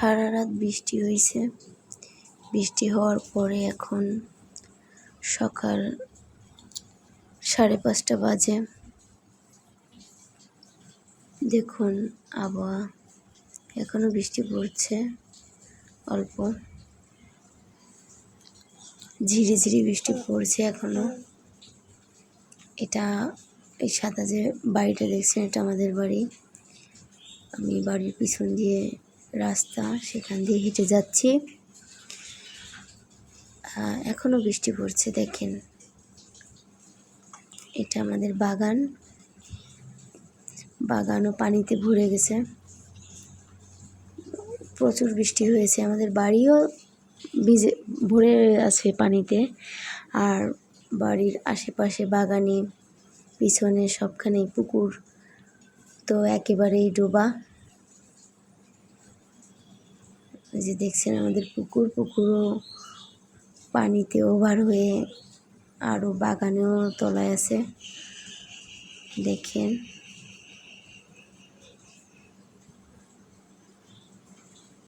সারা রাত বৃষ্টি হয়েছে। বৃষ্টি হওয়ার পরে এখন সকাল 5:30 বাজে। দেখুন আবহাওয়া, এখনো বৃষ্টি পড়ছে, অল্প ঝিরিঝিরি বৃষ্টি পড়ছে এখনো। এটা এই সাদা যে বাড়িটা দেখছেন, এটা আমাদের বাড়ি। আমি বাড়ির পিছন দিয়ে রাস্তা, সেখান দিয়ে হেঁটে যাচ্ছি। এখনো বৃষ্টি পড়ছে, দেখেন। এটা আমাদের বাগানও পানিতে ভরে গেছে। প্রচুর বৃষ্টি হয়েছে, আমাদের বাড়িও ভরে আছে পানিতে। আর বাড়ির আশেপাশে বাগানে, পিছনে সবখানেই পুকুর, তো একেবারেই ডোবা। এই যে দেখছেন আমাদের পুকুরও পানিতে ওভার হয়ে আরও বাগানেও তলায় আছে, দেখেন।